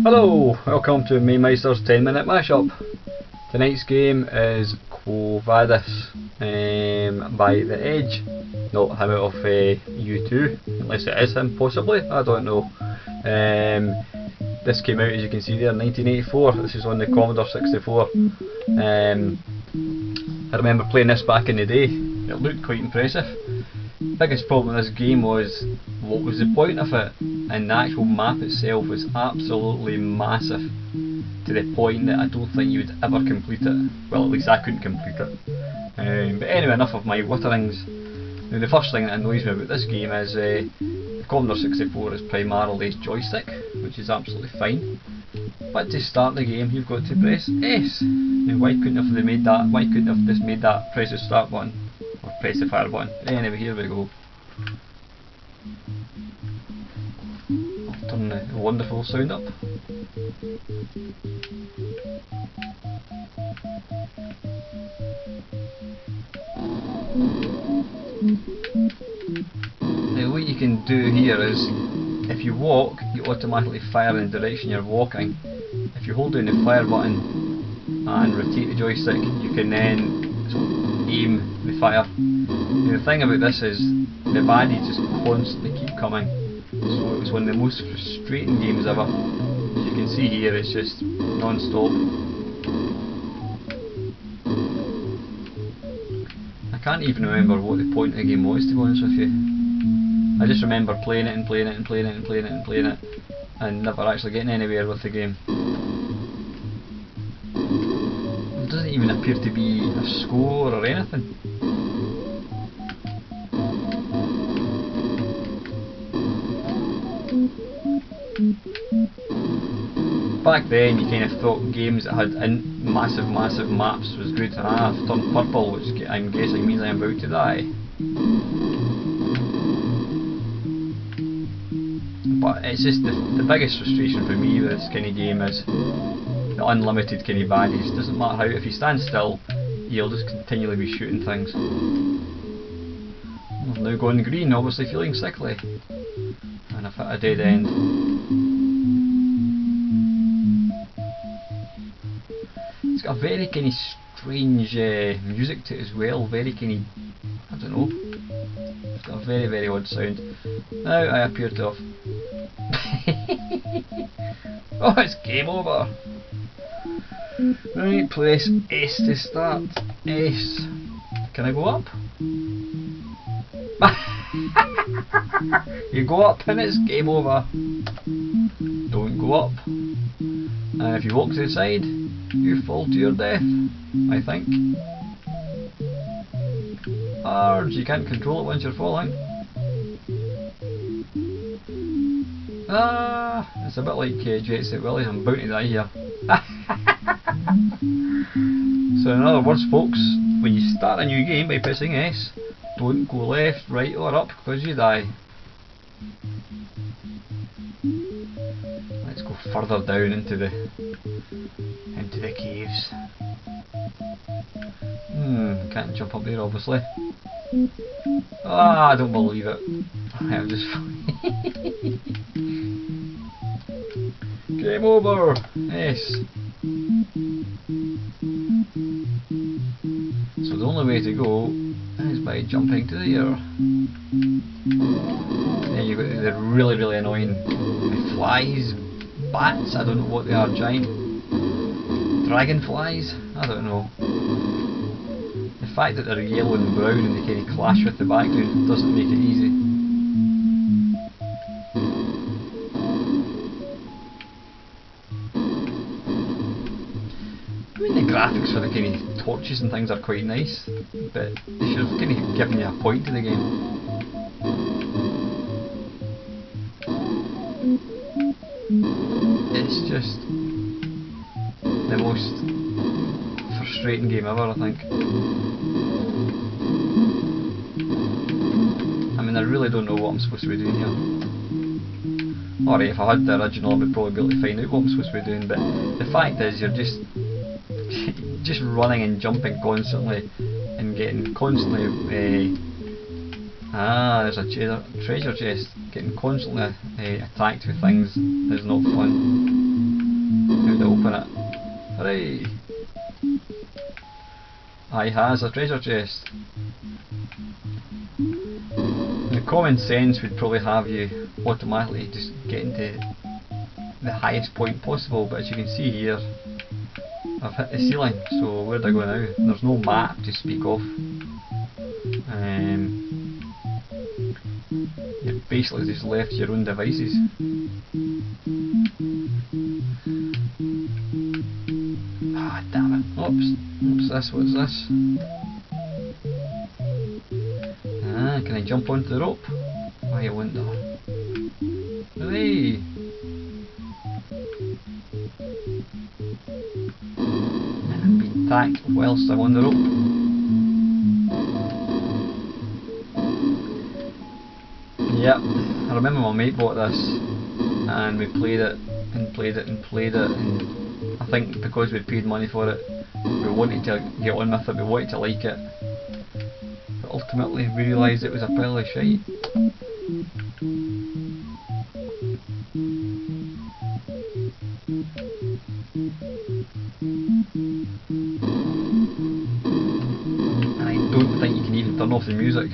Hello, welcome to Mamemeister's 10-minute mashup. Tonight's game is Quo Vadis by The Edge. Not him out of U2, unless it is him, possibly, I don't know. This came out, as you can see there, in 1984. This is on the Commodore 64. I remember playing this back in the day. It looked quite impressive. Biggest problem with this game was, what was the point of it? And the actual map itself was absolutely massive, to the point that I don't think you would ever complete it. Well, at least I couldn't complete it. But anyway, enough of my witterings. Now, the first thing that annoys me about this game is the Commodore 64 is primarily joystick, which is absolutely fine. But to start the game, you've got to press S. Now, why couldn't have they made that? Why couldn't have just made that press the start button or press the fire button? Anyway, here we go. I'll turn the wonderful sound up. Now, what you can do here is, if you walk, you automatically fire in the direction you're walking. If you hold down the fire button and rotate the joystick, you can then aim the fire. Now, the thing about this is, the baddies just constantly keep coming, so it was one of the most frustrating games ever. As you can see here, it's just non-stop. I can't even remember what the point of the game was, to be honest with you. I just remember playing it and playing it and playing it and playing it and playing it and never actually getting anywhere with the game. There doesn't even appear to be a score or anything. Back then you kind of thought games that had massive maps was good. I've turned purple, which I'm guessing means I'm about to die. But it's just the biggest frustration for me with this kind of game is the unlimited kind of baddies. Doesn't matter how, if you stand still, you'll just continually be shooting things. I've now gone green, obviously feeling sickly, and I've hit a dead end. It's got a very kind of strange music to it as well, very kind of, I don't know, it's got a very odd sound. Now I appear to have oh, it's game over. Right, press S to start. S. Can I go up? You go up and it's game over. Don't go up. And if you walk to the side, you fall to your death, I think. Or you can't control it once you're falling. It's a bit like Jet Set Willy, I'm bound to die here. So in other words, folks, when you start a new game by pressing S, don't go left, right or up, because you die. Let's go further down into the caves. Can't jump up there, obviously. I don't believe it. I'm just game over. Yes. So the only way to go is by jumping to there. Then you've got the really annoying flies, bats, I don't know what they are, giant dragonflies, I don't know. The fact that they're yellow and brown and they kind of clash with the background doesn't make it easy. I mean, the graphics for the kind of torches and things are quite nice, but they should have kind of given you a point to the game. It's just the most frustrating game ever, I think. I mean, I really don't know what I'm supposed to be doing here. Alright, if I had the original, I would probably be able to find out what I'm supposed to be doing, but the fact is, you're just running and jumping constantly and getting constantly there's a treasure chest. Getting constantly attacked with things is not fun. How to open it? Hooray! I has a treasure chest. The common sense would probably have you automatically just get into the highest point possible, but as you can see here, I've hit the ceiling, so where do I go now? There's no map to speak of. You're basically just left to your own devices. Ah, damn it. Oops, what's this? Ah, can I jump onto the rope? I wonder. Hooray! And I'm being tacked whilst I'm on the rope. Yep, I remember my mate bought this and we played it and played it and played it, and I think because we'd paid money for it, we wanted to get on with it, we wanted to like it, but ultimately we realised it was a pile of shite. And I don't think you can even turn off the music.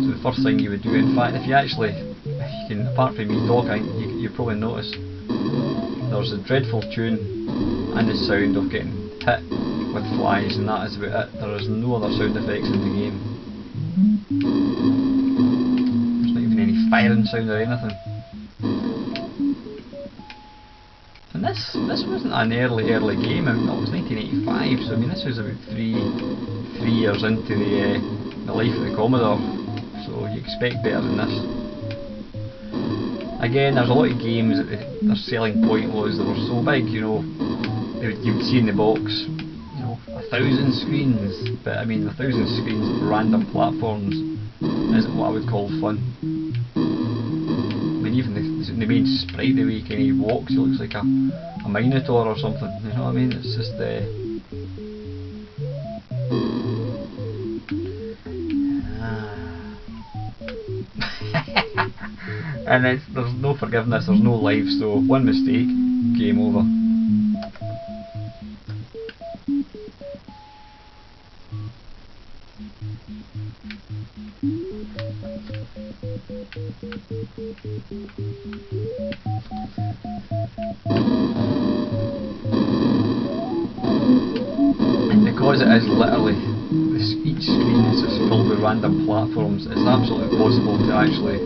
So the first thing you would do, in fact, if you actually, apart from me talking, you probably noticed there's a dreadful tune and the sound of getting hit with flies, and that is about it. There is no other sound effects in the game. There's not even any firing sound or anything. And this wasn't an early game. I mean, it was 1985, so I mean this was about three years into the life of the Commodore, so you expect better than this. Again, there's a lot of games that their selling point was they were so big, you know, you would see in the box, you know, 1,000 screens, but I mean 1,000 screens of random platforms isn't what I would call fun. I mean, even the main sprite, the way he walks, he looks like a minotaur or something, you know what I mean? It's just and there's no forgiveness, there's no life, so one mistake, game over. And because it is literally, each screen is just filled with random platforms, it's absolutely impossible to actually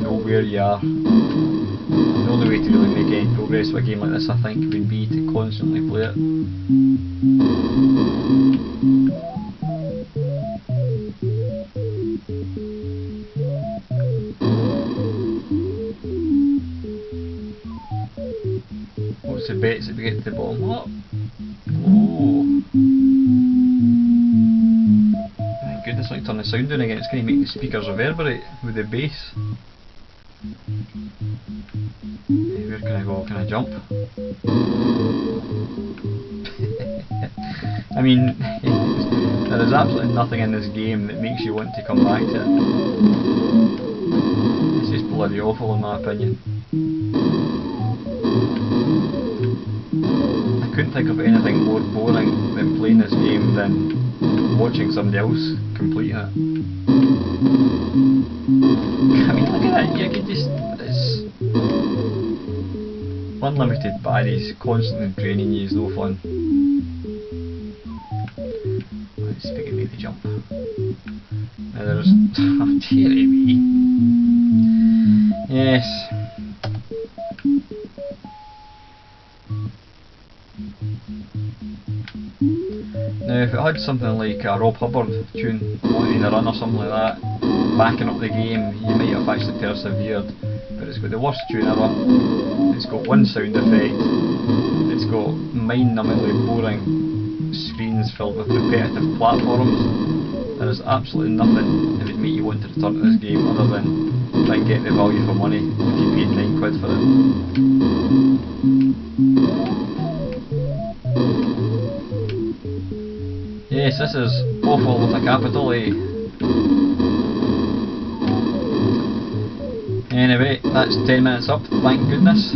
know where you are. The only way to really make any progress with a game like this, I think, would be to constantly play it. What's the bets that we get to the bottom? What? Oh! My goodness, let me turn the sound down again, it's going to make the speakers reverberate with the bass. Where can I go? Can I jump? I mean, there is absolutely nothing in this game that makes you want to come back to it. It's just bloody awful in my opinion. I couldn't think of anything more boring than playing this game than watching somebody else completing it. I mean, look at that, you can just, it's unlimited baddies constantly draining you is no fun. Let's see if I can make the jump. Now there's, oh dearie me. Yes. Now if it had something like a Rob Hubbard tune, Money in the Run or something like that, backing up the game, you might have actually persevered, but it's got the worst tune ever, it's got one sound effect, it's got mind-numbingly boring screens filled with repetitive platforms. There is absolutely nothing that would make you want to return to this game other than try and get the value for money if you paid £9 for it. Yes, this is awful with a capital A. Anyway, that's 10 minutes up, thank goodness.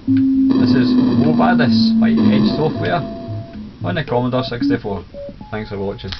This is Quo Vadis by Edge Software on the Commodore 64. Thanks for watching.